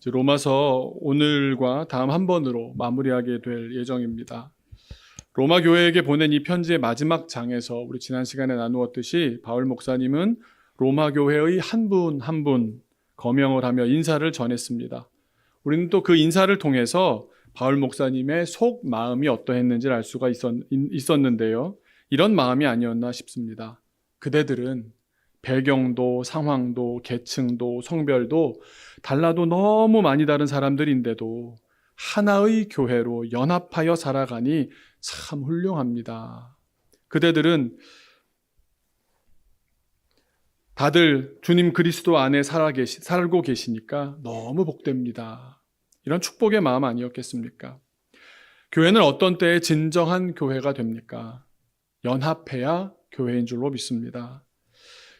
로마서 오늘과 다음 한 번으로 마무리하게 될 예정입니다. 로마 교회에게 보낸 이 편지의 마지막 장에서 우리 지난 시간에 나누었듯이 바울 목사님은 로마 교회의 한 분 한 분 거명을 하며 인사를 전했습니다. 우리는 또 그 인사를 통해서 바울 목사님의 속 마음이 어떠했는지를 알 수가 있었는데요. 이런 마음이 아니었나 싶습니다. 그대들은 배경도 상황도 계층도 성별도 달라도 너무 많이 다른 사람들인데도 하나의 교회로 연합하여 살아가니 참 훌륭합니다. 그대들은 다들 주님 그리스도 안에 살고 계시니까 너무 복됩니다. 이런 축복의 마음 아니었겠습니까? 교회는 어떤 때에 진정한 교회가 됩니까? 연합해야 교회인 줄로 믿습니다.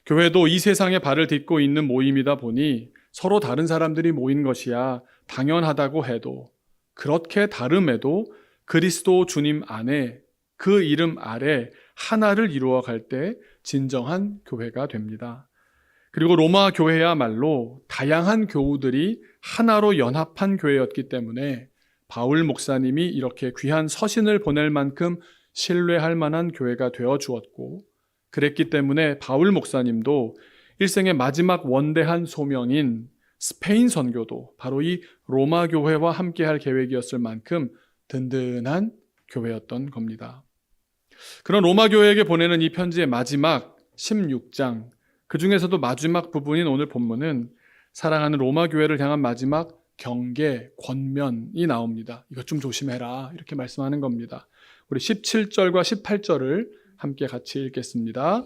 교회도 이 세상에 발을 딛고 있는 모임이다 보니 서로 다른 사람들이 모인 것이야 당연하다고 해도, 그렇게 다름에도 그리스도 주님 안에 그 이름 아래 하나를 이루어갈 때 진정한 교회가 됩니다. 그리고 로마 교회야말로 다양한 교우들이 하나로 연합한 교회였기 때문에 바울 목사님이 이렇게 귀한 서신을 보낼 만큼 신뢰할 만한 교회가 되어 주었고, 그랬기 때문에 바울 목사님도 일생의 마지막 원대한 소명인 스페인 선교도 바로 이 로마 교회와 함께할 계획이었을 만큼 든든한 교회였던 겁니다. 그런 로마 교회에게 보내는 이 편지의 마지막 16장, 그 중에서도 마지막 부분인 오늘 본문은 사랑하는 로마 교회를 향한 마지막 경계, 권면이 나옵니다. 이것 좀 조심해라, 이렇게 말씀하는 겁니다. 우리 17절과 18절을 함께 같이 읽겠습니다.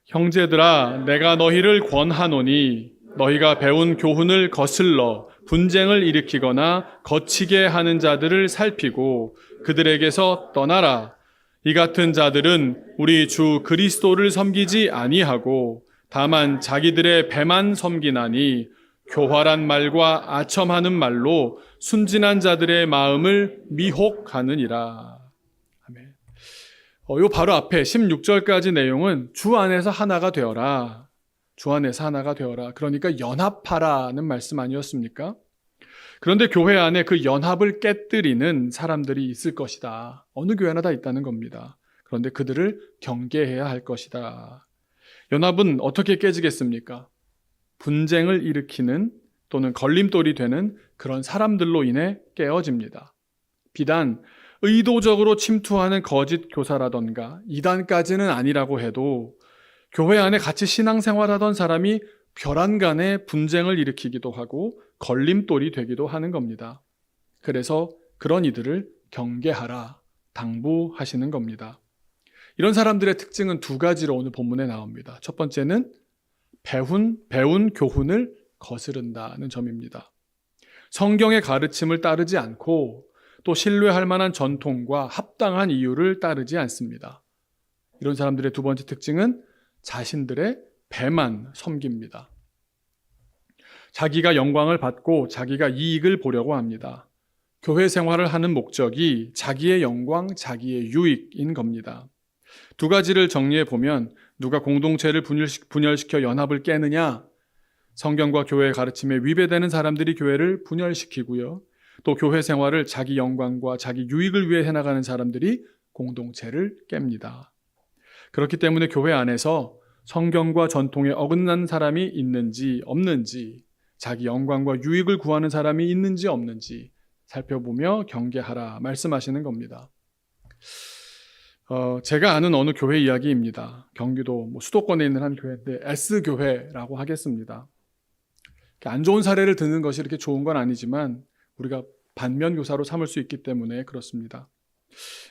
형제들아, 내가 너희를 권하노니 너희가 배운 교훈을 거슬러 분쟁을 일으키거나 거치게 하는 자들을 살피고 그들에게서 떠나라. 이 같은 자들은 우리 주 그리스도를 섬기지 아니하고 다만 자기들의 배만 섬기나니 교활한 말과 아첨하는 말로 순진한 자들의 마음을 미혹하느니라. 아멘. 요 바로 앞에 16절까지 내용은 주 안에서 하나가 되어라. 주 안에서 하나가 되어라. 그러니까 연합하라는 말씀 아니었습니까? 그런데 교회 안에 그 연합을 깨뜨리는 사람들이 있을 것이다. 어느 교회나 다 있다는 겁니다. 그런데 그들을 경계해야 할 것이다. 연합은 어떻게 깨지겠습니까? 분쟁을 일으키는 또는 걸림돌이 되는 그런 사람들로 인해 깨어집니다. 비단 의도적으로 침투하는 거짓 교사라던가 이단까지는 아니라고 해도 교회 안에 같이 신앙생활하던 사람이 벼랑 간에 분쟁을 일으키기도 하고 걸림돌이 되기도 하는 겁니다. 그래서 그런 이들을 경계하라, 당부하시는 겁니다. 이런 사람들의 특징은 두 가지로 오늘 본문에 나옵니다. 첫 번째는 배운 교훈을 거스른다는 점입니다. 성경의 가르침을 따르지 않고 또 신뢰할 만한 전통과 합당한 이유를 따르지 않습니다. 이런 사람들의 두 번째 특징은 자신들의 배만 섬깁니다. 자기가 영광을 받고 자기가 이익을 보려고 합니다. 교회 생활을 하는 목적이 자기의 영광, 자기의 유익인 겁니다. 두 가지를 정리해 보면 누가 공동체를 분열시켜 연합을 깨느냐? 성경과 교회의 가르침에 위배되는 사람들이 교회를 분열시키고요. 또 교회 생활을 자기 영광과 자기 유익을 위해 해나가는 사람들이 공동체를 깹니다. 그렇기 때문에 교회 안에서 성경과 전통에 어긋난 사람이 있는지 없는지, 자기 영광과 유익을 구하는 사람이 있는지 없는지 살펴보며 경계하라 말씀하시는 겁니다. 제가 아는 어느 교회 이야기입니다. 경기도 수도권에 있는 한 교회인데 S교회라고 하겠습니다. 안 좋은 사례를 듣는 것이 이렇게 좋은 건 아니지만 우리가 반면교사로 삼을 수 있기 때문에 그렇습니다.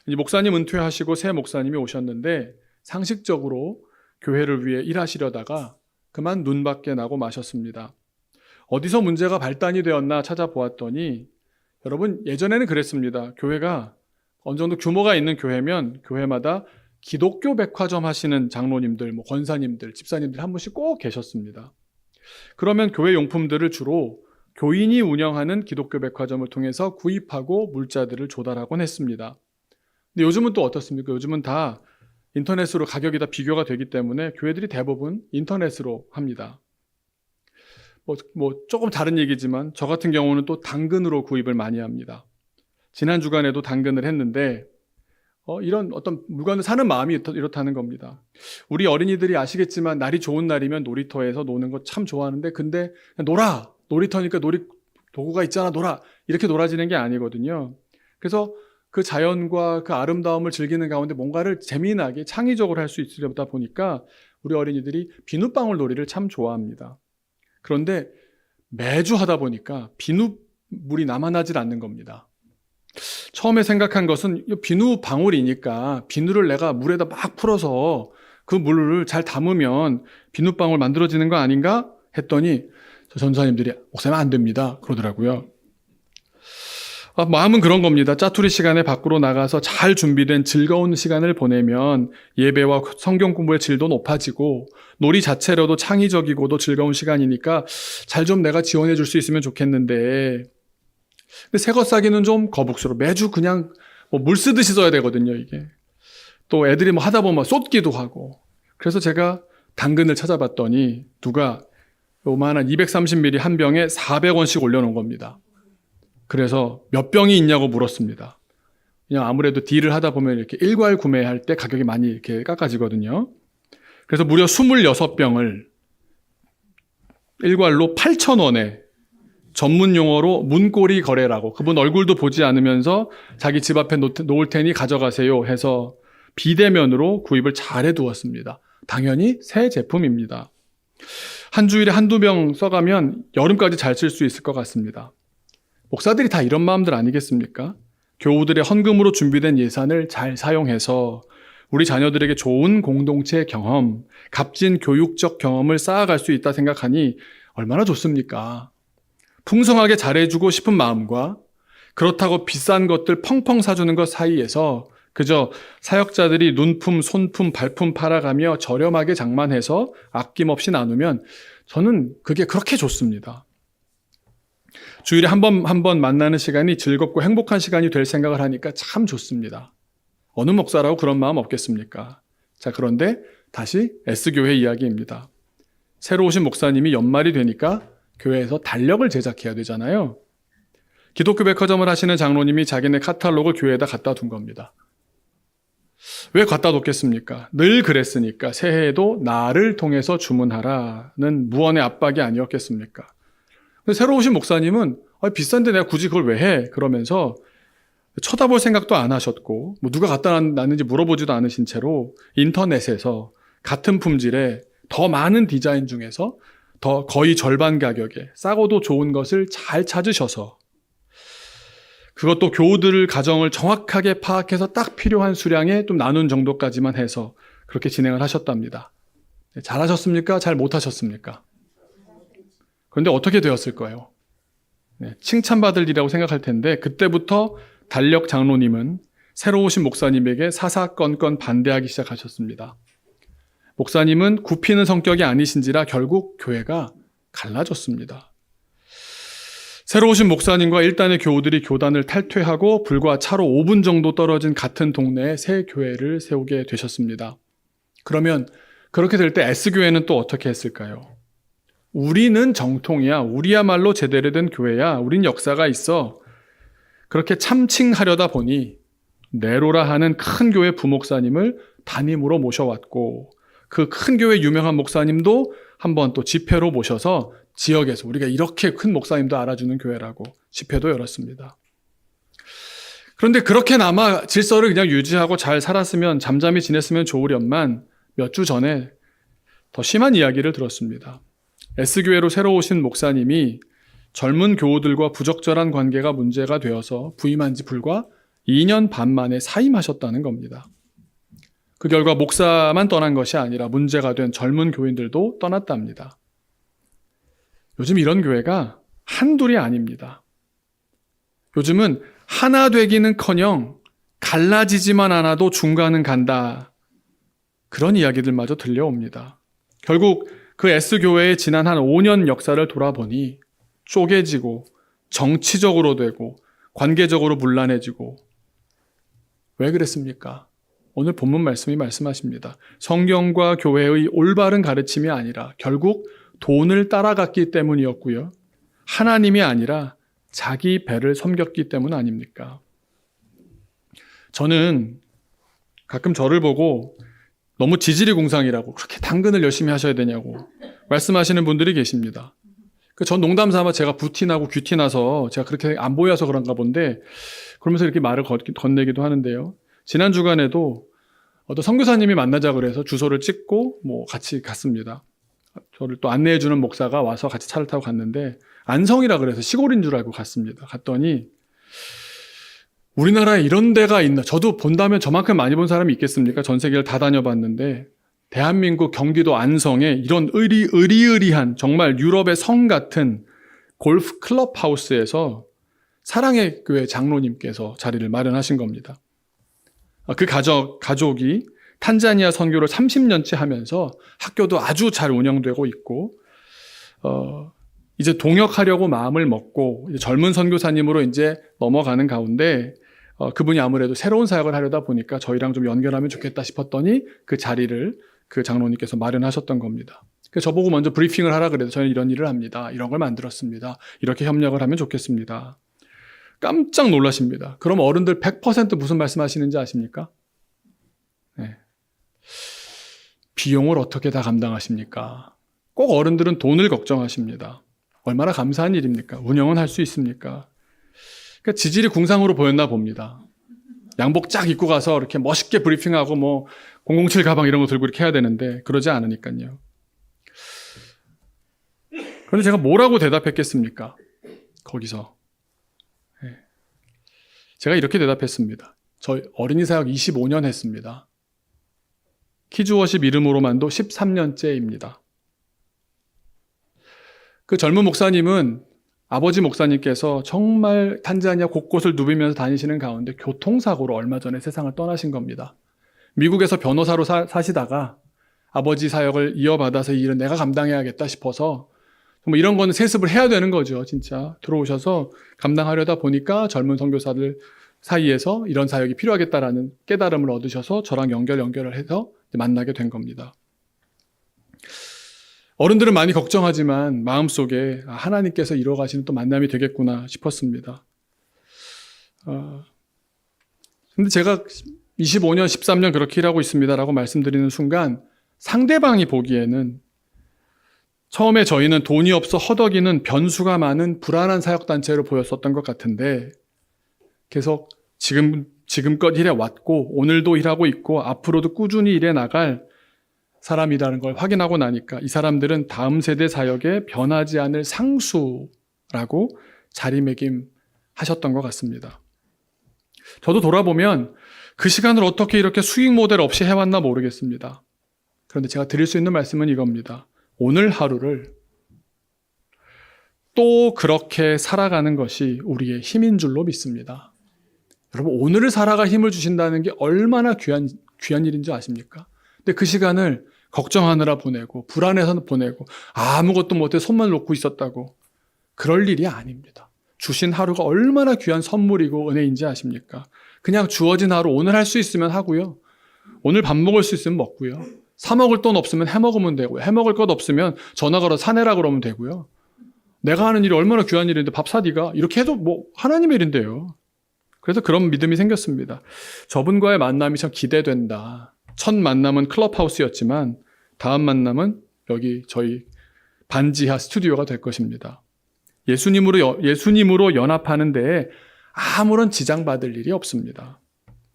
이 목사님 은퇴하시고 새 목사님이 오셨는데 상식적으로 교회를 위해 일하시려다가 그만 눈밖에 나고 마셨습니다. 어디서 문제가 발단이 되었나 찾아보았더니, 여러분, 예전에는 그랬습니다. 교회가 어느 정도 규모가 있는 교회면 교회마다 기독교 백화점 하시는 장로님들, 권사님들, 집사님들 한 분씩 꼭 계셨습니다. 그러면 교회 용품들을 주로 교인이 운영하는 기독교 백화점을 통해서 구입하고 물자들을 조달하곤 했습니다. 근데 요즘은 또 어떻습니까? 요즘은 다 인터넷으로 가격이 다 비교가 되기 때문에 교회들이 대부분 인터넷으로 합니다. 조금 다른 얘기지만 저 같은 경우는 또 당근으로 구입을 많이 합니다. 지난 주간에도 당근을 했는데 이런 어떤 물건을 사는 마음이 이렇다는 겁니다. 우리 어린이들이 아시겠지만 날이 좋은 날이면 놀이터에서 노는 거 참 좋아하는데 근데 그냥 놀아! 놀이터니까 도구가 있잖아 놀아! 이렇게 놀아지는 게 아니거든요. 그래서 그 자연과 그 아름다움을 즐기는 가운데 뭔가를 재미나게 창의적으로 할 수 있으려다 보니까 우리 어린이들이 비눗방울 놀이를 참 좋아합니다. 그런데 매주 하다 보니까 비눗물이 남아나질 않는 겁니다. 처음에 생각한 것은 비눗방울이니까 비누를 내가 물에다 막 풀어서 그 물을 잘 담으면 비눗방울 만들어지는 거 아닌가 했더니 저 전사님들이 목사님 안 됩니다 그러더라고요. 마음은 그런 겁니다. 짜투리 시간에 밖으로 나가서 잘 준비된 즐거운 시간을 보내면 예배와 성경 공부의 질도 높아지고 놀이 자체로도 창의적이고도 즐거운 시간이니까 잘 좀 내가 지원해 줄 수 있으면 좋겠는데 근데 새거 싸기는 좀 거북스러워. 매주 그냥 물 쓰듯이 써야 되거든요, 이게. 또 애들이 하다 보면 쏟기도 하고. 그래서 제가 당근을 찾아봤더니 누가 요만한 230ml 한 병에 400원씩 올려놓은 겁니다. 그래서 몇 병이 있냐고 물었습니다. 그냥 아무래도 딜을 하다 보면 이렇게 일괄 구매할 때 가격이 많이 이렇게 깎아지거든요. 그래서 무려 26병을 일괄로 8,000원에 전문 용어로 문고리 거래라고 그분 얼굴도 보지 않으면서 자기 집 앞에 놓을 테니 가져가세요 해서 비대면으로 구입을 잘 해두었습니다. 당연히 새 제품입니다. 한 주일에 한두 병 써가면 여름까지 잘 쓸 수 있을 것 같습니다. 목사들이 다 이런 마음들 아니겠습니까? 교우들의 헌금으로 준비된 예산을 잘 사용해서 우리 자녀들에게 좋은 공동체 경험, 값진 교육적 경험을 쌓아갈 수 있다 생각하니 얼마나 좋습니까? 풍성하게 잘해주고 싶은 마음과 그렇다고 비싼 것들 펑펑 사주는 것 사이에서 그저 사역자들이 눈품, 손품, 발품 팔아가며 저렴하게 장만해서 아낌없이 나누면 저는 그게 그렇게 좋습니다. 주일에 한 번 만나는 시간이 즐겁고 행복한 시간이 될 생각을 하니까 참 좋습니다. 어느 목사라고 그런 마음 없겠습니까? 자, 그런데 다시 S교회 이야기입니다. 새로 오신 목사님이 연말이 되니까 교회에서 달력을 제작해야 되잖아요. 기독교 백화점을 하시는 장로님이 자기네 카탈로그를 교회에다 갖다 둔 겁니다. 왜 갖다 뒀겠습니까? 늘 그랬으니까 새해에도 나를 통해서 주문하라는 무언의 압박이 아니었겠습니까? 근데 새로 오신 목사님은 비싼데 내가 굳이 그걸 왜 해? 그러면서 쳐다볼 생각도 안 하셨고 누가 갖다 놨는지 물어보지도 않으신 채로 인터넷에서 같은 품질의 더 많은 디자인 중에서 더 거의 절반 가격에 싸고도 좋은 것을 잘 찾으셔서 그것도 교우들 가정을 정확하게 파악해서 딱 필요한 수량에 좀 나눈 정도까지만 해서 그렇게 진행을 하셨답니다. 잘하셨습니까? 잘 못하셨습니까? 그런데 어떻게 되었을까요? 칭찬받을 일이라고 생각할 텐데 그때부터 달력 장로님은 새로 오신 목사님에게 사사건건 반대하기 시작하셨습니다. 목사님은 굽히는 성격이 아니신지라 결국 교회가 갈라졌습니다. 새로 오신 목사님과 일단의 교우들이 교단을 탈퇴하고 불과 차로 5분 정도 떨어진 같은 동네에 새 교회를 세우게 되셨습니다. 그러면 그렇게 될 때 S교회는 또 어떻게 했을까요? 우리는 정통이야. 우리야말로 제대로 된 교회야. 우린 역사가 있어. 그렇게 참칭하려다 보니 네로라 하는 큰 교회 부목사님을 담임으로 모셔왔고 그 큰 교회 유명한 목사님도 한번 또 집회로 모셔서 지역에서 우리가 이렇게 큰 목사님도 알아주는 교회라고 집회도 열었습니다. 그런데 그렇게나마 질서를 그냥 유지하고 잘 살았으면 잠잠히 지냈으면 좋으련만 몇 주 전에 더 심한 이야기를 들었습니다. S교회로 새로 오신 목사님이 젊은 교우들과 부적절한 관계가 문제가 되어서 부임한 지 불과 2년 반 만에 사임하셨다는 겁니다. 그 결과 목사만 떠난 것이 아니라 문제가 된 젊은 교인들도 떠났답니다. 요즘 이런 교회가 한둘이 아닙니다. 요즘은 하나 되기는커녕 갈라지지만 않아도 중간은 간다. 그런 이야기들마저 들려옵니다. 결국 그 S교회의 지난 한 5년 역사를 돌아보니 쪼개지고 정치적으로 되고 관계적으로 문란해지고 왜 그랬습니까? 오늘 본문 말씀이 말씀하십니다. 성경과 교회의 올바른 가르침이 아니라 결국 돈을 따라갔기 때문이었고요. 하나님이 아니라 자기 배를 섬겼기 때문 아닙니까? 저는 가끔 저를 보고 너무 지지리궁상이라고 그렇게 당근을 열심히 하셔야 되냐고 말씀하시는 분들이 계십니다. 전 농담 삼아 제가 부티나고 귀티나서 제가 그렇게 안 보여서 그런가 본데 그러면서 이렇게 말을 건네기도 하는데요. 지난 주간에도 어떤 선교사님이 만나자 그래서 주소를 찍고 같이 갔습니다. 저를 또 안내해주는 목사가 와서 같이 차를 타고 갔는데 안성이라 그래서 시골인 줄 알고 갔습니다. 갔더니 우리나라에 이런 데가 있나? 저도 본다면 저만큼 많이 본 사람이 있겠습니까? 전 세계를 다 다녀봤는데 대한민국 경기도 안성에 이런 의리의리한 정말 유럽의 성 같은 골프 클럽하우스에서 사랑의 교회 장로님께서 자리를 마련하신 겁니다. 그 가족이 탄자니아 선교를 30년째 하면서 학교도 아주 잘 운영되고 있고 이제 동역하려고 마음을 먹고 이제 젊은 선교사님으로 이제 넘어가는 가운데 그분이 아무래도 새로운 사역을 하려다 보니까 저희랑 좀 연결하면 좋겠다 싶었더니 그 자리를 그 장로님께서 마련하셨던 겁니다. 그래서 저보고 먼저 브리핑을 하라 그래서 저는 이런 일을 합니다. 이런 걸 만들었습니다. 이렇게 협력을 하면 좋겠습니다. 깜짝 놀라십니다. 그럼 어른들 100% 무슨 말씀하시는지 아십니까? 네. 비용을 어떻게 다 감당하십니까? 꼭 어른들은 돈을 걱정하십니다. 얼마나 감사한 일입니까? 운영은 할 수 있습니까? 그러니까 지질이 궁상으로 보였나 봅니다. 양복 쫙 입고 가서 이렇게 멋있게 브리핑하고 007 가방 이런 거 들고 이렇게 해야 되는데 그러지 않으니까요. 그런데 제가 뭐라고 대답했겠습니까? 거기서. 제가 이렇게 대답했습니다. 저 어린이 사역 25년 했습니다. 키즈워십 이름으로만도 13년째입니다. 그 젊은 목사님은 아버지 목사님께서 정말 탄자니아 곳곳을 누비면서 다니시는 가운데 교통사고로 얼마 전에 세상을 떠나신 겁니다. 미국에서 변호사로 사시다가 아버지 사역을 이어받아서 이 일은 내가 감당해야겠다 싶어서 정말 이런 거는 세습을 해야 되는 거죠. 진짜 들어오셔서 감당하려다 보니까 젊은 선교사들 사이에서 이런 사역이 필요하겠다라는 깨달음을 얻으셔서 저랑 연결을 해서 만나게 된 겁니다. 어른들은 많이 걱정하지만 마음속에 하나님께서 이루어가시는 또 만남이 되겠구나 싶었습니다. 근데 제가 25년, 13년 그렇게 일하고 있습니다라고 말씀드리는 순간 상대방이 보기에는 처음에 저희는 돈이 없어 허덕이는 변수가 많은 불안한 사역단체로 보였었던 것 같은데 계속 지금껏 일해 왔고 오늘도 일하고 있고 앞으로도 꾸준히 일해 나갈 사람이라는 걸 확인하고 나니까 이 사람들은 다음 세대 사역에 변하지 않을 상수라고 자리매김하셨던 것 같습니다. 저도 돌아보면 그 시간을 어떻게 이렇게 수익 모델 없이 해왔나 모르겠습니다. 그런데 제가 드릴 수 있는 말씀은 이겁니다. 오늘 하루를 또 그렇게 살아가는 것이 우리의 힘인 줄로 믿습니다. 여러분, 오늘을 살아가 힘을 주신다는 게 얼마나 귀한 일인지 아십니까? 근데 그 시간을 걱정하느라 보내고 불안해서 보내고 아무것도 못해 손만 놓고 있었다고 그럴 일이 아닙니다. 주신 하루가 얼마나 귀한 선물이고 은혜인지 아십니까? 그냥 주어진 하루 오늘 할 수 있으면 하고요. 오늘 밥 먹을 수 있으면 먹고요. 사 먹을 돈 없으면 해 먹으면 되고요. 해 먹을 것 없으면 전화 걸어 사내라 그러면 되고요. 내가 하는 일이 얼마나 귀한 일인데 밥 사디가 이렇게 해도 하나님의 일인데요. 그래서 그런 믿음이 생겼습니다. 저분과의 만남이 참 기대된다. 첫 만남은 클럽하우스였지만 다음 만남은 여기 저희 반지하 스튜디오가 될 것입니다. 예수님으로 연합하는 데에 아무런 지장받을 일이 없습니다.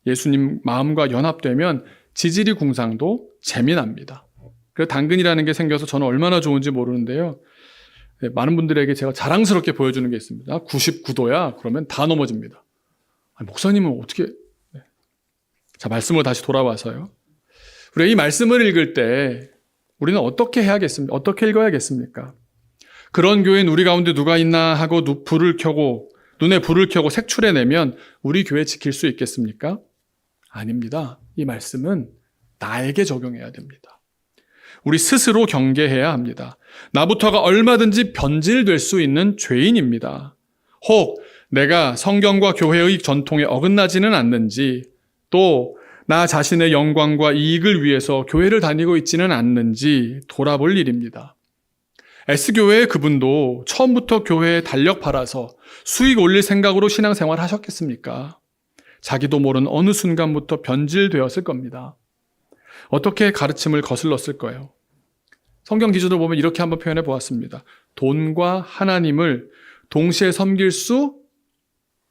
예수님 마음과 연합되면 지지리 궁상도 재미납니다. 그래서 당근이라는 게 생겨서 저는 얼마나 좋은지 모르는데요. 많은 분들에게 제가 자랑스럽게 보여주는 게 있습니다. 99도야? 그러면 다 넘어집니다. 목사님은 어떻게... 자, 말씀으로 다시 돌아와서요. 우리가 이 말씀을 읽을 때 우리는 어떻게 해야겠습니까? 어떻게 읽어야겠습니까? 그런 교회는 우리 가운데 누가 있나 하고 눈에 불을 켜고 색출해내면 우리 교회 지킬 수 있겠습니까? 아닙니다. 이 말씀은 나에게 적용해야 됩니다. 우리 스스로 경계해야 합니다. 나부터가 얼마든지 변질될 수 있는 죄인입니다. 혹 내가 성경과 교회의 전통에 어긋나지는 않는지, 또 나 자신의 영광과 이익을 위해서 교회를 다니고 있지는 않는지 돌아볼 일입니다. S교회의 그분도 처음부터 교회에 달력 팔아서 수익 올릴 생각으로 신앙생활 하셨겠습니까? 자기도 모르는 어느 순간부터 변질되었을 겁니다. 어떻게 가르침을 거슬렀을 거예요? 성경 기준으로 보면 이렇게 한번 표현해 보았습니다. 돈과 하나님을 동시에 섬길 수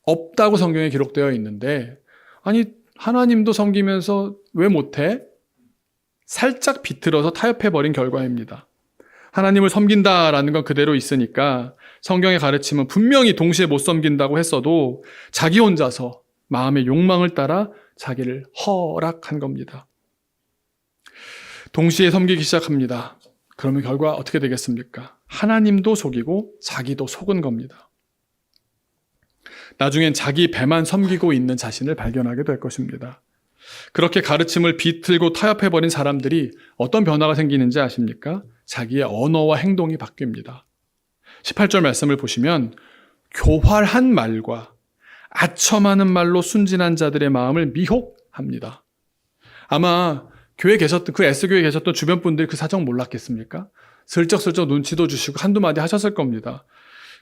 없다고 성경에 기록되어 있는데, 아니 하나님도 섬기면서 왜 못해? 살짝 비틀어서 타협해버린 결과입니다. 하나님을 섬긴다라는 건 그대로 있으니까 성경의 가르침은 분명히 동시에 못 섬긴다고 했어도 자기 혼자서 마음의 욕망을 따라 자기를 허락한 겁니다. 동시에 섬기기 시작합니다. 그러면 결과 어떻게 되겠습니까? 하나님도 속이고 자기도 속은 겁니다. 나중엔 자기 배만 섬기고 있는 자신을 발견하게 될 것입니다. 그렇게 가르침을 비틀고 타협해버린 사람들이 어떤 변화가 생기는지 아십니까? 자기의 언어와 행동이 바뀝니다. 18절 말씀을 보시면 교활한 말과 아첨하는 말로 순진한 자들의 마음을 미혹합니다. 아마 교회에 계셨던, 그 S교회에 계셨던 주변 분들이 그 사정 몰랐겠습니까? 슬쩍슬쩍 눈치도 주시고 한두 마디 하셨을 겁니다.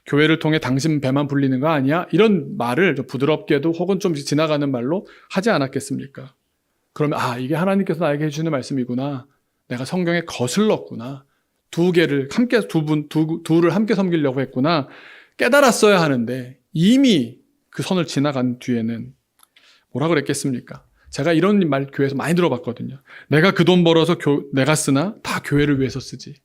교회를 통해 당신 배만 불리는 거 아니야? 이런 말을 좀 부드럽게도 혹은 좀 지나가는 말로 하지 않았겠습니까? 그러면 이게 하나님께서 나에게 해주는 말씀이구나. 내가 성경에 거슬렀구나. 둘을 함께 섬기려고 했구나. 깨달았어야 하는데 이미 그 선을 지나간 뒤에는 뭐라 그랬겠습니까? 제가 이런 말 교회에서 많이 들어봤거든요. 내가 그 돈 벌어서 내가 쓰나? 다 교회를 위해서 쓰지.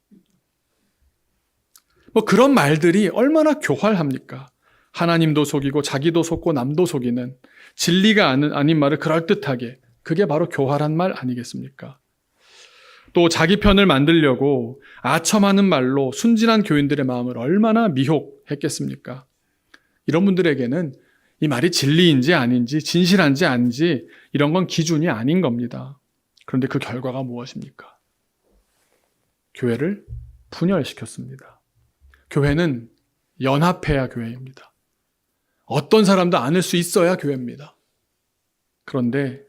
뭐 그런 말들이 얼마나 교활합니까? 하나님도 속이고 자기도 속고 남도 속이는 진리가 아닌 말을 그럴듯하게, 그게 바로 교활한 말 아니겠습니까? 또 자기 편을 만들려고 아첨하는 말로 순진한 교인들의 마음을 얼마나 미혹했겠습니까? 이런 분들에게는 이 말이 진리인지 아닌지, 진실한지 아닌지 이런 건 기준이 아닌 겁니다. 그런데 그 결과가 무엇입니까? 교회를 분열시켰습니다. 교회는 연합해야 교회입니다. 어떤 사람도 안을 수 있어야 교회입니다. 그런데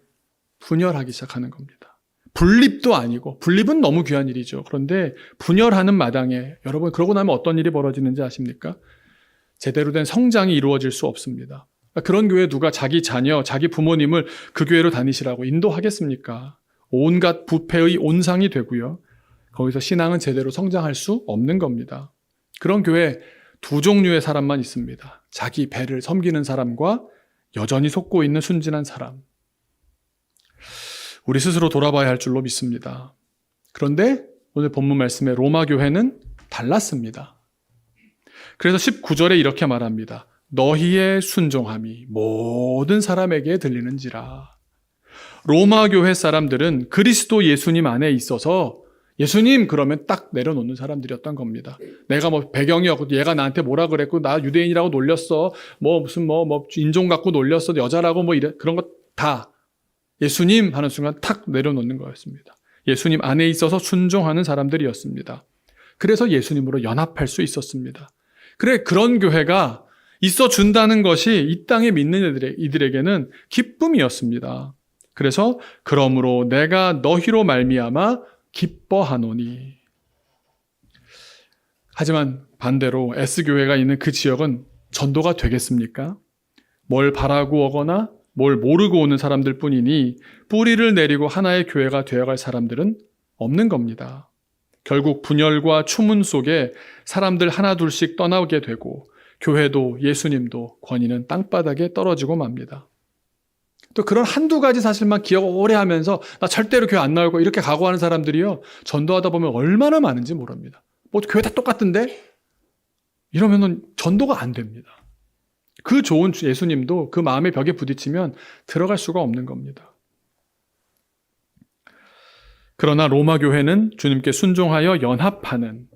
분열하기 시작하는 겁니다. 분립도 아니고, 분립은 너무 귀한 일이죠. 그런데 분열하는 마당에 여러분 그러고 나면 어떤 일이 벌어지는지 아십니까? 제대로 된 성장이 이루어질 수 없습니다. 그런 교회 누가 자기 자녀, 자기 부모님을 그 교회로 다니시라고 인도하겠습니까? 온갖 부패의 온상이 되고요. 거기서 신앙은 제대로 성장할 수 없는 겁니다. 그런 교회 두 종류의 사람만 있습니다. 자기 배를 섬기는 사람과 여전히 속고 있는 순진한 사람. 우리 스스로 돌아봐야 할 줄로 믿습니다. 그런데 오늘 본문 말씀의 로마 교회는 달랐습니다. 그래서 19절에 이렇게 말합니다. 너희의 순종함이 모든 사람에게 들리는지라. 로마 교회 사람들은 그리스도 예수님 안에 있어서 예수님 그러면 딱 내려놓는 사람들이었던 겁니다. 내가 뭐 배경이었고 얘가 나한테 뭐라 그랬고 나 유대인이라고 놀렸어. 뭐 무슨 인종 갖고 놀렸어. 여자라고 그런 거 다 예수님 하는 순간 탁 내려놓는 거였습니다. 예수님 안에 있어서 순종하는 사람들이었습니다. 그래서 예수님으로 연합할 수 있었습니다. 그런 교회가 있어준다는 것이 이 땅에 믿는 이들에게는 기쁨이었습니다. 그래서 그러므로 내가 너희로 말미암아 기뻐하노니. 하지만 반대로 S교회가 있는 그 지역은 전도가 되겠습니까? 뭘 바라고 오거나 뭘 모르고 오는 사람들 뿐이니 뿌리를 내리고 하나의 교회가 되어갈 사람들은 없는 겁니다. 결국 분열과 추문 속에 사람들 하나둘씩 떠나게 되고 교회도 예수님도 권위는 땅바닥에 떨어지고 맙니다. 또 그런 한두 가지 사실만 기억 오래 하면서 나 절대로 교회 안 나올 거 이렇게 각오하는 사람들이요. 전도하다 보면 얼마나 많은지 모릅니다. 뭐 교회 다 똑같은데? 이러면은 전도가 안 됩니다. 그 좋은 예수님도 그 마음의 벽에 부딪히면 들어갈 수가 없는 겁니다. 그러나 로마 교회는 주님께 순종하여 연합하는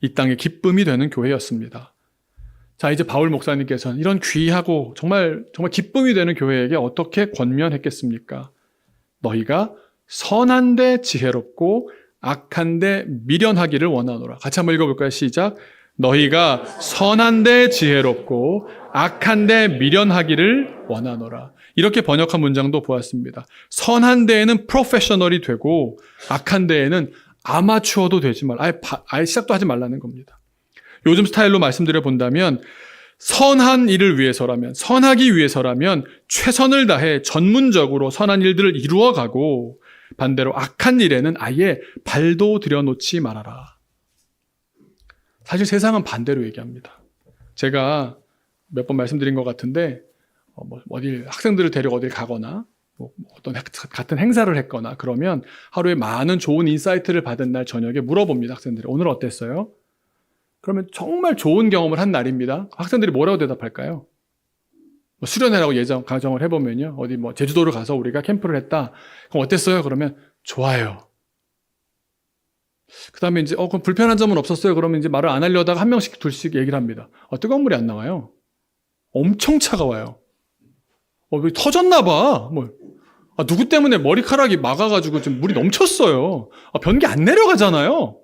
이 땅의 기쁨이 되는 교회였습니다. 자, 이제 바울 목사님께서는 이런 귀하고 정말 기쁨이 되는 교회에게 어떻게 권면했겠습니까? 너희가 선한데 지혜롭고 악한데 미련하기를 원하노라. 같이 한번 읽어볼까요? 시작. 너희가 선한데 지혜롭고 악한데 미련하기를 원하노라. 이렇게 번역한 문장도 보았습니다. 선한 데에는 프로페셔널이 되고 악한 데에는 아마추어도 되지 말라. 아예 시작도 하지 말라는 겁니다. 요즘 스타일로 말씀드려 본다면 선한 일을 위해서라면, 선하기 위해서라면 최선을 다해 전문적으로 선한 일들을 이루어가고 반대로 악한 일에는 아예 발도 들여놓지 말아라. 사실 세상은 반대로 얘기합니다. 제가 몇 번 말씀드린 것 같은데 어딜 학생들을 데리고 어딜 가거나 어떤 같은 행사를 했거나 그러면 하루에 많은 좋은 인사이트를 받은 날 저녁에 물어봅니다. 학생들이 오늘 어땠어요? 그러면 정말 좋은 경험을 한 날입니다. 학생들이 뭐라고 대답할까요? 수련회라고 가정을 해보면요. 어디 제주도를 가서 우리가 캠프를 했다. 그럼 어땠어요? 그러면 좋아요. 그 다음에 이제 그럼 불편한 점은 없었어요? 그러면 이제 말을 안 하려다가 한 명씩 둘씩 얘기를 합니다. 뜨거운 물이 안 나와요. 엄청 차가워요. 왜 터졌나 봐. 누구 때문에 머리카락이 막아가지고 지금 물이 넘쳤어요. 변기 안 내려가잖아요.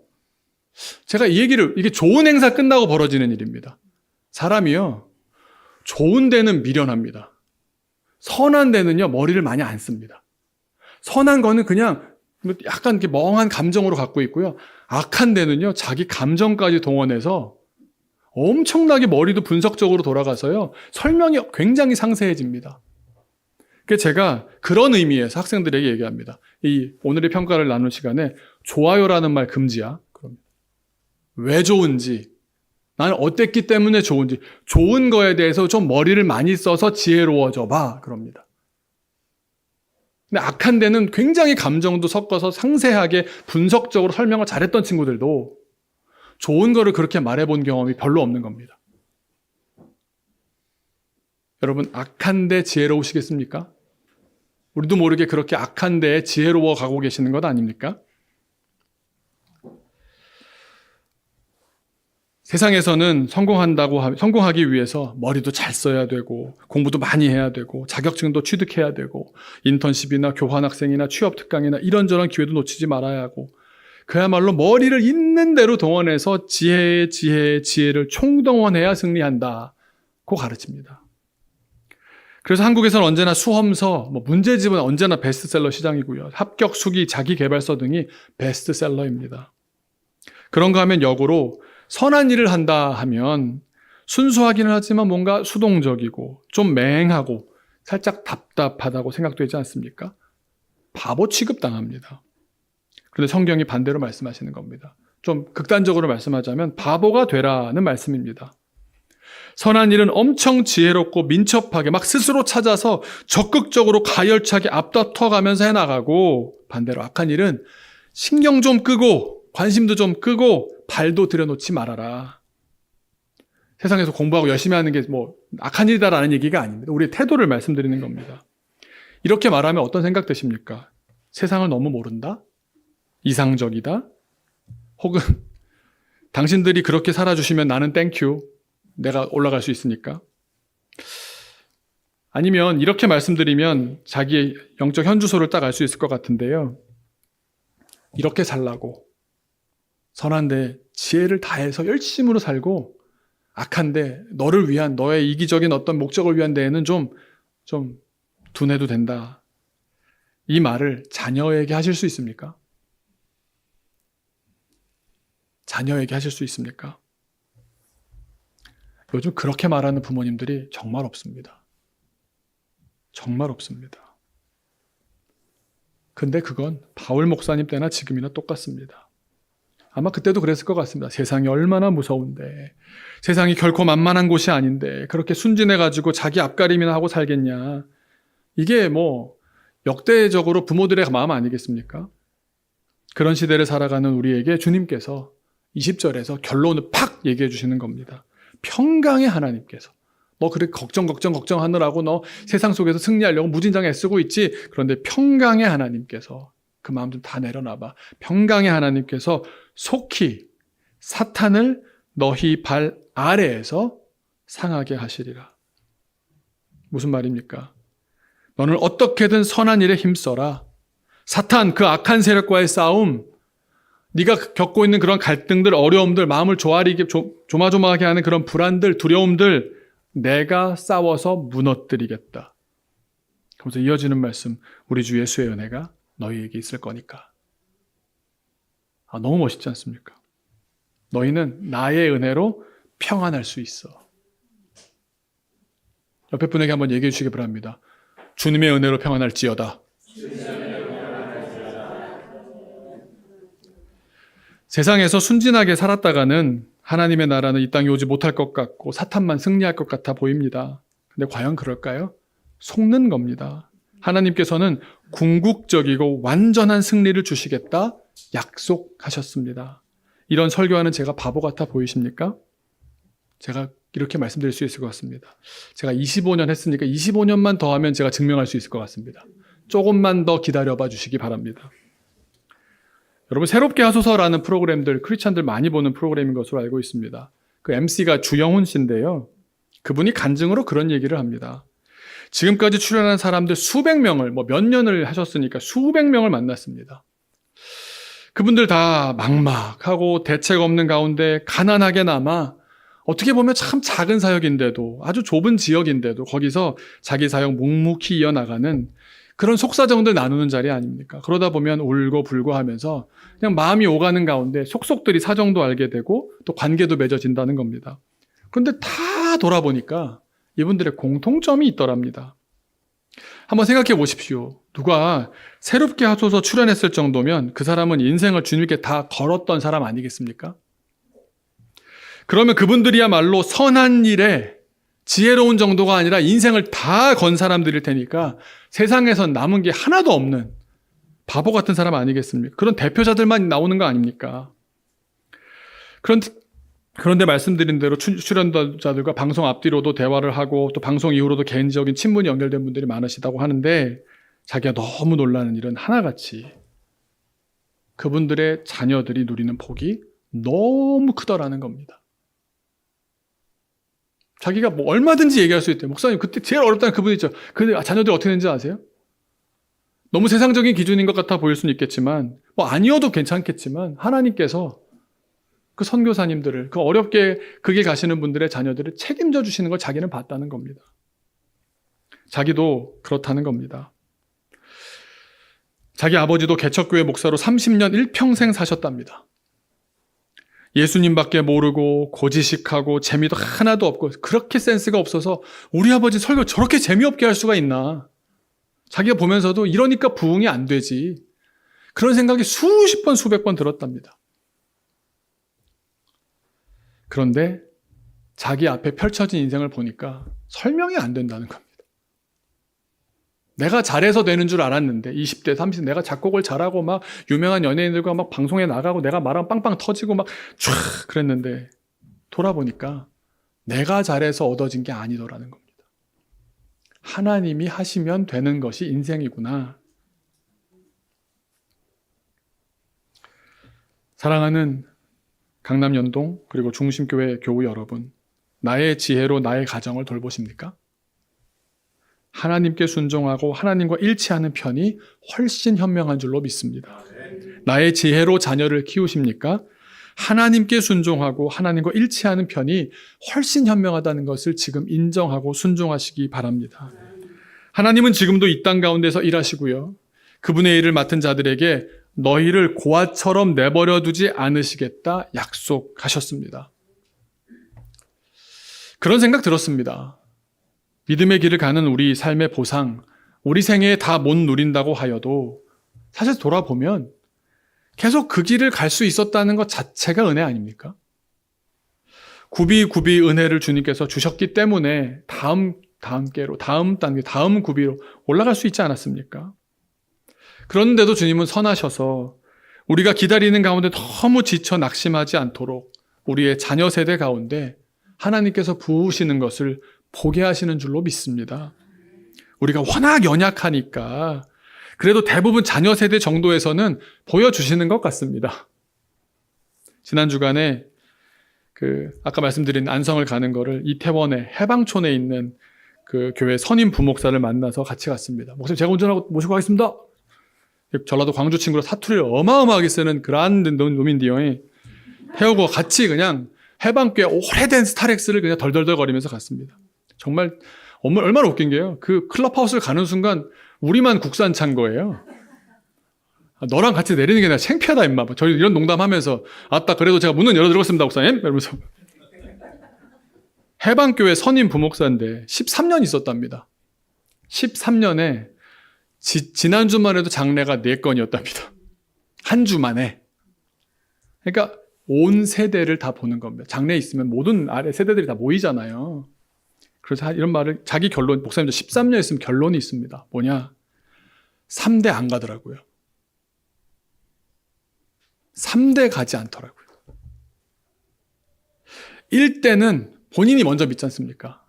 제가 이게 좋은 행사 끝나고 벌어지는 일입니다. 사람이요, 좋은 데는 미련합니다. 선한 데는요, 머리를 많이 안 씁니다. 선한 거는 그냥 약간 이렇게 멍한 감정으로 갖고 있고요. 악한 데는요, 자기 감정까지 동원해서 엄청나게 머리도 분석적으로 돌아가서요, 설명이 굉장히 상세해집니다. 그래서 제가 그런 의미에서 학생들에게 얘기합니다. 오늘의 평가를 나눌 시간에 좋아요라는 말 금지야. 왜 좋은지, 나는 어땠기 때문에 좋은지, 좋은 거에 대해서 좀 머리를 많이 써서 지혜로워져 봐. 그럽니다. 근데 악한 데는 굉장히 감정도 섞어서 상세하게 분석적으로 설명을 잘했던 친구들도 좋은 거를 그렇게 말해본 경험이 별로 없는 겁니다. 여러분, 악한 데 지혜로우시겠습니까? 우리도 모르게 그렇게 악한 데에 지혜로워 가고 계시는 것 아닙니까? 세상에서는 성공하기 위해서 머리도 잘 써야 되고 공부도 많이 해야 되고 자격증도 취득해야 되고 인턴십이나 교환학생이나 취업특강이나 이런저런 기회도 놓치지 말아야 하고 그야말로 머리를 있는 대로 동원해서 지혜를 총동원해야 승리한다고 가르칩니다. 그래서 한국에서는 언제나 수험서, 문제집은 언제나 베스트셀러 시장이고요. 합격 수기, 자기개발서 등이 베스트셀러입니다. 그런가 하면 역으로 선한 일을 한다 하면 순수하기는 하지만 뭔가 수동적이고 좀 맹하고 살짝 답답하다고 생각되지 않습니까? 바보 취급당합니다. 그런데 성경이 반대로 말씀하시는 겁니다. 좀 극단적으로 말씀하자면 바보가 되라는 말씀입니다. 선한 일은 엄청 지혜롭고 민첩하게 막 스스로 찾아서 적극적으로 가열차게 앞다퉈가면서 해나가고 반대로 악한 일은 신경 좀 끄고 관심도 좀 끄고 발도 들여놓지 말아라. 세상에서 공부하고 열심히 하는 게 악한 일이다라는 얘기가 아닙니다. 우리의 태도를 말씀드리는 겁니다. 이렇게 말하면 어떤 생각 드십니까? 세상을 너무 모른다? 이상적이다? 혹은 당신들이 그렇게 살아주시면 나는 땡큐. 내가 올라갈 수 있으니까. 아니면 이렇게 말씀드리면 자기의 영적 현주소를 딱 알 수 있을 것 같은데요. 이렇게 살라고 선한데 지혜를 다해서 열심으로 살고 악한데 너를 위한 너의 이기적인 어떤 목적을 위한 데에는 좀 둔해도 된다. 이 말을 자녀에게 하실 수 있습니까? 자녀에게 하실 수 있습니까? 요즘 그렇게 말하는 부모님들이 정말 없습니다. 정말 없습니다. 근데 그건 바울 목사님 때나 지금이나 똑같습니다. 아마 그때도 그랬을 것 같습니다. 세상이 얼마나 무서운데, 세상이 결코 만만한 곳이 아닌데 그렇게 순진해가지고 자기 앞가림이나 하고 살겠냐. 이게 역대적으로 부모들의 마음 아니겠습니까? 그런 시대를 살아가는 우리에게 주님께서 20절에서 결론을 팍 얘기해 주시는 겁니다. 평강의 하나님께서 너 그렇게 걱정하느라고 너 세상 속에서 승리하려고 무진장에 애쓰고 있지. 그런데 평강의 하나님께서 그 마음 좀 다 내려놔봐. 평강의 하나님께서 속히 사탄을 너희 발 아래에서 상하게 하시리라. 무슨 말입니까? 너는 어떻게든 선한 일에 힘써라. 사탄 그 악한 세력과의 싸움, 네가 겪고 있는 그런 갈등들, 어려움들, 마음을 조마조마하게 하는 그런 불안들, 두려움들 내가 싸워서 무너뜨리겠다. 그러면서 이어지는 말씀, 우리 주 예수의 은혜가 너희에게 있을 거니까. 너무 멋있지 않습니까? 너희는 나의 은혜로 평안할 수 있어. 옆에 분에게 한번 얘기해 주시기 바랍니다. 주님의 은혜로 평안할지어다. 세상에서 순진하게 살았다가는 하나님의 나라는 이 땅에 오지 못할 것 같고 사탄만 승리할 것 같아 보입니다. 근데 과연 그럴까요? 속는 겁니다. 하나님께서는 궁극적이고 완전한 승리를 주시겠다 약속하셨습니다. 이런 설교하는 제가 바보 같아 보이십니까? 제가 이렇게 말씀드릴 수 있을 것 같습니다. 제가 25년 했으니까 25년만 더 하면 제가 증명할 수 있을 것 같습니다. 조금만 더 기다려봐 주시기 바랍니다. 여러분, 새롭게 하소서라는 프로그램들, 크리스찬들 많이 보는 프로그램인 것으로 알고 있습니다. 그 MC가 주영훈 씨인데요. 그분이 간증으로 그런 얘기를 합니다. 지금까지 출연한 사람들 수백 명을, 몇 년을 하셨으니까 수백 명을 만났습니다. 그분들 다 막막하고 대책 없는 가운데 가난하게 남아 어떻게 보면 참 작은 사역인데도, 아주 좁은 지역인데도 거기서 자기 사역 묵묵히 이어나가는 그런 속사정들 나누는 자리 아닙니까? 그러다 보면 울고 불고 하면서 그냥 마음이 오가는 가운데 속속들이 사정도 알게 되고 또 관계도 맺어진다는 겁니다. 그런데 다 돌아보니까 이분들의 공통점이 있더랍니다. 한번 생각해 보십시오. 누가 새롭게 하소서 출연했을 정도면 그 사람은 인생을 주님께 다 걸었던 사람 아니겠습니까? 그러면 그분들이야말로 선한 일에 지혜로운 정도가 아니라 인생을 다 건 사람들일 테니까 세상에선 남은 게 하나도 없는 바보 같은 사람 아니겠습니까? 그런 대표자들만 나오는 거 아닙니까? 그런데 말씀드린 대로 출연자들과 방송 앞뒤로도 대화를 하고 또 방송 이후로도 개인적인 친분이 연결된 분들이 많으시다고 하는데 자기가 너무 놀라는 일은 하나같이 그분들의 자녀들이 누리는 복이 너무 크더라는 겁니다. 자기가 얼마든지 얘기할 수 있대요. 목사님, 그때 제일 어렵다는 그분 있죠. 그 자녀들 어떻게 되는지 아세요? 너무 세상적인 기준인 것 같아 보일 수는 있겠지만, 아니어도 괜찮겠지만, 하나님께서 그 선교사님들을, 그 어렵게 그 길 가시는 분들의 자녀들을 책임져 주시는 걸 자기는 봤다는 겁니다. 자기도 그렇다는 겁니다. 자기 아버지도 개척교회 목사로 30년 일평생 사셨답니다. 예수님밖에 모르고 고지식하고 재미도 하나도 없고 그렇게 센스가 없어서 우리 아버지 설교 저렇게 재미없게 할 수가 있나. 자기가 보면서도 이러니까 부흥이 안 되지. 그런 생각이 수십 번 수백 번 들었답니다. 그런데 자기 앞에 펼쳐진 인생을 보니까 설명이 안 된다는 겁니다. 내가 잘해서 되는 줄 알았는데 20대, 30대 내가 작곡을 잘하고 막 유명한 연예인들과 막 방송에 나가고 내가 말하면 빵빵 터지고 막 촤 그랬는데 돌아보니까 내가 잘해서 얻어진 게 아니더라는 겁니다. 하나님이 하시면 되는 것이 인생이구나. 사랑하는 강남연동 그리고 중심교회 교우 여러분, 나의 지혜로 나의 가정을 돌보십니까? 하나님께 순종하고 하나님과 일치하는 편이 훨씬 현명한 줄로 믿습니다. 나의 지혜로 자녀를 키우십니까? 하나님께 순종하고 하나님과 일치하는 편이 훨씬 현명하다는 것을 지금 인정하고 순종하시기 바랍니다. 하나님은 지금도 이 땅 가운데서 일하시고요. 그분의 일을 맡은 자들에게 너희를 고아처럼 내버려 두지 않으시겠다 약속하셨습니다. 그런 생각 들었습니다. 믿음의 길을 가는 우리 삶의 보상, 우리 생애에 다 못 누린다고 하여도 사실 돌아보면 계속 그 길을 갈 수 있었다는 것 자체가 은혜 아닙니까? 굽이굽이 은혜를 주님께서 주셨기 때문에 다음 단계로, 다음 단계, 다음 굽이로 올라갈 수 있지 않았습니까? 그런데도 주님은 선하셔서 우리가 기다리는 가운데 너무 지쳐 낙심하지 않도록 우리의 자녀 세대 가운데 하나님께서 부으시는 것을 보게 하시는 줄로 믿습니다. 우리가 워낙 연약하니까 그래도 대부분 자녀 세대 정도에서는 보여주시는 것 같습니다. 지난 주간에 아까 말씀드린 안성을 가는 거를 이태원의 해방촌에 있는 그 교회 선임 부목사를 만나서 같이 갔습니다. 목사님 제가 운전하고 모시고 가겠습니다. 전라도 광주 친구로 사투리를 어마어마하게 쓰는 그란드 노민디형이 태우고 같이 그냥 해방교회 오래된 스타렉스를 그냥 덜덜덜 거리면서 갔습니다. 정말 얼마나 웃긴 게요. 그 클럽하우스를 가는 순간 우리만 국산 찬 거예요. 너랑 같이 내리는 게 내가 창피하다 임마. 저희 이런 농담하면서 아따 그래도 제가 문은 열어드리겠습니다 목사님 이러면서. 해방교회 선임 부목사인데 13년 있었답니다. 13년에 지난 주만 해도 장례가 4건이었답니다. 한 주만에. 그러니까 온 세대를 다 보는 겁니다. 장례 있으면 모든 아래 세대들이 다 모이잖아요. 그래서 이런 말을 자기 결론, 목사님도 13년 있으면 결론이 있습니다. 뭐냐? 3대 안 가더라고요. 3대 가지 않더라고요. 1대는 본인이 먼저 믿지 않습니까?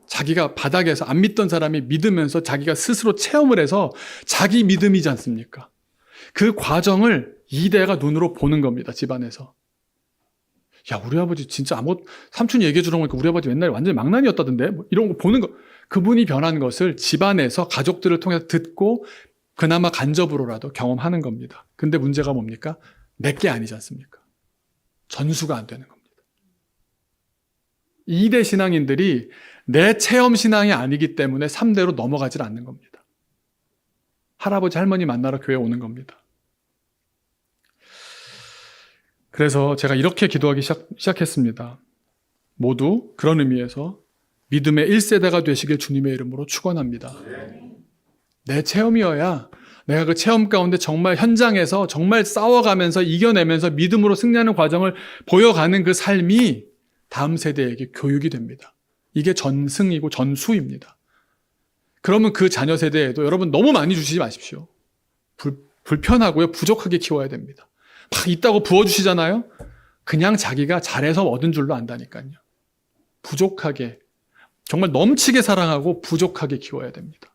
자기가 바닥에서 안 믿던 사람이 믿으면서 자기가 스스로 체험을 해서 자기 믿음이지 않습니까? 그 과정을 2대가 눈으로 보는 겁니다. 집안에서. 야, 우리 아버지 진짜 삼촌이 얘기해 주는 거니까 우리 아버지 옛날에 완전히 망나니였다던데? 뭐 이런 거 보는 거. 그분이 변한 것을 집안에서 가족들을 통해서 듣고 그나마 간접으로라도 경험하는 겁니다. 근데 문제가 뭡니까? 내게 아니지 않습니까? 전수가 안 되는 겁니다. 2대 신앙인들이 내 체험 신앙이 아니기 때문에 3대로 넘어가질 않는 겁니다. 할아버지 할머니 만나러 교회 오는 겁니다. 그래서 제가 이렇게 기도하기 시작했습니다. 모두 그런 의미에서 믿음의 1세대가 되시길 주님의 이름으로 축원합니다. 내 체험이어야 내가 그 체험 가운데 정말 현장에서 정말 싸워가면서 이겨내면서 믿음으로 승리하는 과정을 보여가는 그 삶이 다음 세대에게 교육이 됩니다. 이게 전승이고 전수입니다. 그러면 그 자녀 세대에도 여러분 너무 많이 주시지 마십시오. 불편하고요. 부족하게 키워야 됩니다. 막 있다고 부어주시잖아요. 그냥 자기가 잘해서 얻은 줄로 안다니까요. 부족하게, 정말 넘치게 사랑하고 부족하게 키워야 됩니다.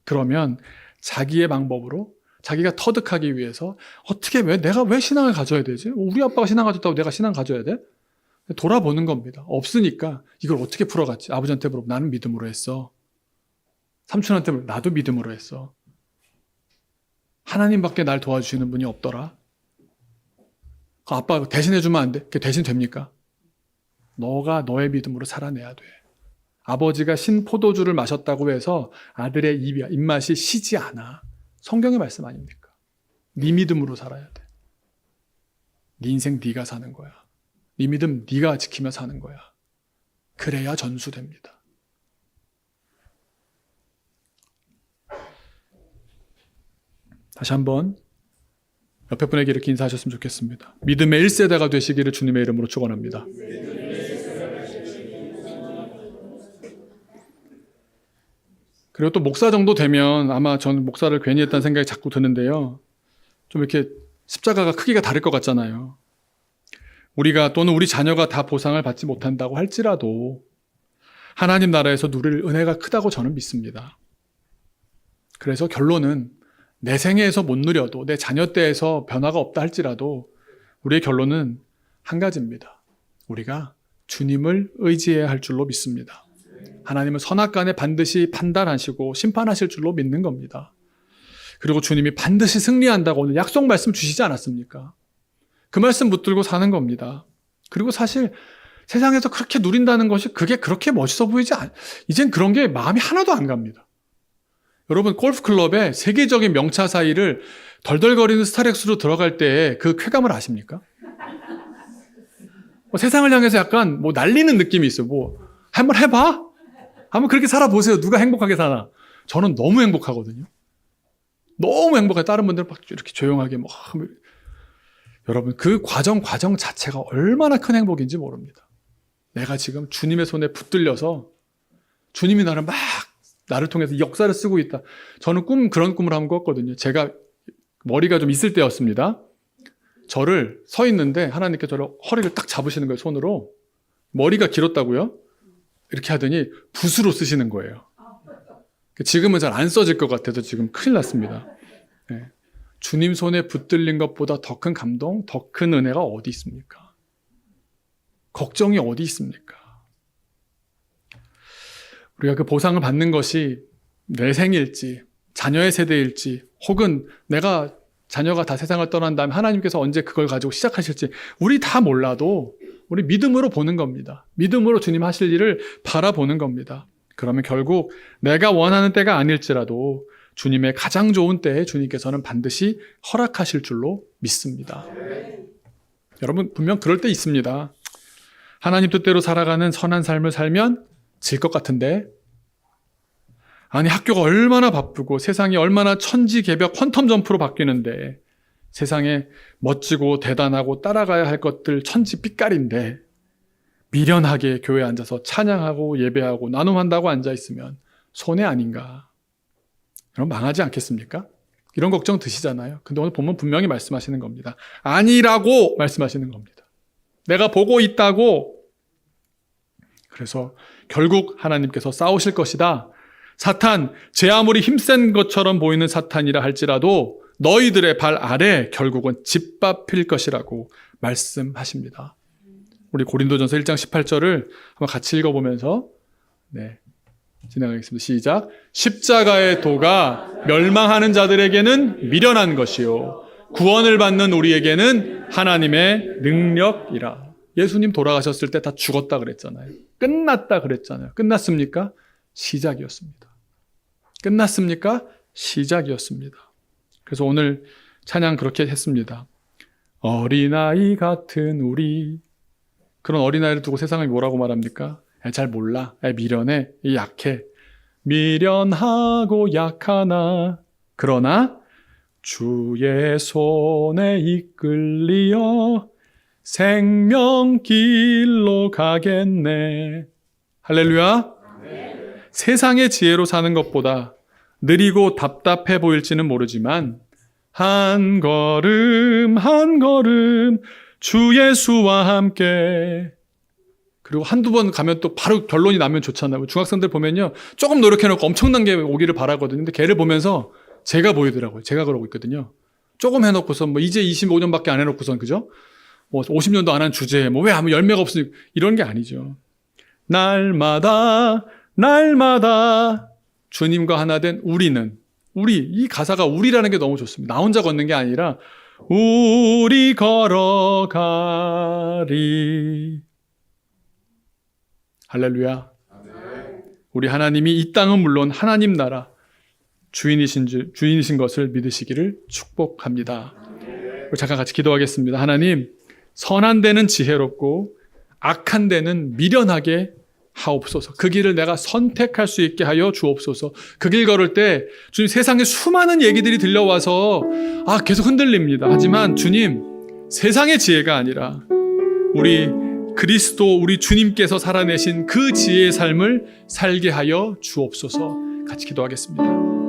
그러면 자기의 방법으로 자기가 터득하기 위해서 내가 왜 신앙을 가져야 되지? 우리 아빠가 신앙 가졌다고 내가 신앙 가져야 돼? 돌아보는 겁니다. 없으니까 이걸 어떻게 풀어갔지? 아버지한테 물어보면 나는 믿음으로 했어. 삼촌한테 물어보면 나도 믿음으로 했어. 하나님밖에 날 도와주시는 분이 없더라. 아빠 대신해주면 안 돼? 그게 대신 됩니까? 너가 너의 믿음으로 살아내야 돼. 아버지가 신포도주를 마셨다고 해서 아들의 입맛이 쉬지 않아. 성경의 말씀 아닙니까? 네 믿음으로 살아야 돼. 네 인생 네가 사는 거야. 네 믿음 네가 지키며 사는 거야. 그래야 전수됩니다. 다시 한번 옆에 분에게 이렇게 인사하셨으면 좋겠습니다. 믿음의 1세대가 되시기를 주님의 이름으로 축원합니다. 그리고 또 목사 정도 되면 아마 저는 목사를 괜히 했다는 생각이 자꾸 드는데요. 좀 이렇게 십자가가 크기가 다를 것 같잖아요. 우리가 또는 우리 자녀가 다 보상을 받지 못한다고 할지라도 하나님 나라에서 누릴 은혜가 크다고 저는 믿습니다. 그래서 결론은 내 생애에서 못 누려도 내 자녀 때에서 변화가 없다 할지라도 우리의 결론은 한 가지입니다. 우리가 주님을 의지해야 할 줄로 믿습니다. 하나님은 선악간에 반드시 판단하시고 심판하실 줄로 믿는 겁니다. 그리고 주님이 반드시 승리한다고 오늘 약속 말씀 주시지 않았습니까? 그 말씀 붙들고 사는 겁니다. 그리고 사실 세상에서 그렇게 누린다는 것이 그게 그렇게 멋있어 보이지 이젠 그런 게 마음이 하나도 안 갑니다. 여러분 골프클럽에 세계적인 명차 사이를 덜덜거리는 스타렉스로 들어갈 때 그 쾌감을 아십니까? 세상을 향해서 약간 날리는 느낌이 있어요. 한번 해봐? 한번 그렇게 살아보세요. 누가 행복하게 사나? 저는 너무 행복하거든요. 너무 행복해. 다른 분들은 막 이렇게 조용하게 여러분 그 과정 자체가 얼마나 큰 행복인지 모릅니다. 내가 지금 주님의 손에 붙들려서 주님이 나를 통해서 역사를 쓰고 있다. 저는 그런 꿈을 한번 꿨거든요. 제가 머리가 좀 있을 때였습니다. 저를 서 있는데 하나님께 저를 허리를 딱 잡으시는 거예요. 손으로. 머리가 길었다고요? 이렇게 하더니 붓으로 쓰시는 거예요. 지금은 잘 안 써질 것 같아서 지금 큰일 났습니다. 네. 주님 손에 붙들린 것보다 더 큰 감동, 더 큰 은혜가 어디 있습니까? 걱정이 어디 있습니까? 우리가 그 보상을 받는 것이 내 생일지, 자녀의 세대일지, 혹은 내가 자녀가 다 세상을 떠난 다음에 하나님께서 언제 그걸 가지고 시작하실지 우리 다 몰라도 우리 믿음으로 보는 겁니다. 믿음으로 주님 하실 일을 바라보는 겁니다. 그러면 결국 내가 원하는 때가 아닐지라도 주님의 가장 좋은 때에 주님께서는 반드시 허락하실 줄로 믿습니다. 여러분, 분명 그럴 때 있습니다. 하나님 뜻대로 살아가는 선한 삶을 살면 질 것 같은데, 아니 학교가 얼마나 바쁘고 세상이 얼마나 천지개벽 퀀텀 점프로 바뀌는데, 세상에 멋지고 대단하고 따라가야 할 것들 천지빛깔인데 미련하게 교회에 앉아서 찬양하고 예배하고 나눔한다고 앉아있으면 손해 아닌가? 여러분, 망하지 않겠습니까? 이런 걱정 드시잖아요. 근데 오늘 본문 분명히 말씀하시는 겁니다. 아니라고 말씀하시는 겁니다. 내가 보고 있다고. 그래서 결국 하나님께서 싸우실 것이다. 사탄, 제 아무리 힘센 것처럼 보이는 사탄이라 할지라도 너희들의 발 아래 결국은 짓밟힐 것이라고 말씀하십니다. 우리 고린도전서 1장 18절을 한번 같이 읽어보면서 진행하겠습니다. 시작. 십자가의 도가 멸망하는 자들에게는 미련한 것이요 구원을 받는 우리에게는 하나님의 능력이라. 예수님 돌아가셨을 때 다 죽었다 그랬잖아요. 끝났다 그랬잖아요. 끝났습니까? 시작이었습니다. 끝났습니까? 시작이었습니다. 그래서 오늘 찬양 그렇게 했습니다. 어린아이 같은 우리. 그런 어린아이를 두고 세상이 뭐라고 말합니까? 잘 몰라. 미련해. 약해. 미련하고 약하나 그러나 주의 손에 이끌리어 생명길로 가겠네. 할렐루야. 세상의 지혜로 사는 것보다 느리고 답답해 보일지는 모르지만 한 걸음 한 걸음 주 예수와 함께. 그리고 한두 번 가면 또 바로 결론이 나면 좋잖아요. 중학생들 보면요, 조금 노력해놓고 엄청난 게 오기를 바라거든요. 근데 걔를 보면서 제가 보이더라고요. 제가 그러고 있거든요. 조금 해놓고서 이제 25년밖에 안 해놓고선, 그죠? 50년도 안 한 주제에 왜 아무 열매가 없으니 이런 게 아니죠. 날마다 주님과 하나 된 우리는, 이 가사가 우리라는 게 너무 좋습니다. 나 혼자 걷는 게 아니라 우리 걸어가리. 할렐루야. 우리 하나님이 이 땅은 물론 하나님 나라 주인이신 것을 믿으시기를 축복합니다. 우리 잠깐 같이 기도하겠습니다. 하나님, 선한 데는 지혜롭고 악한 데는 미련하게 하옵소서. 그 길을 내가 선택할 수 있게 하여 주옵소서. 그 길 걸을 때 주님, 세상에 수많은 얘기들이 들려와서 계속 흔들립니다. 하지만 주님, 세상의 지혜가 아니라 우리 그리스도, 우리 주님께서 살아내신 그 지혜의 삶을 살게 하여 주옵소서. 같이 기도하겠습니다.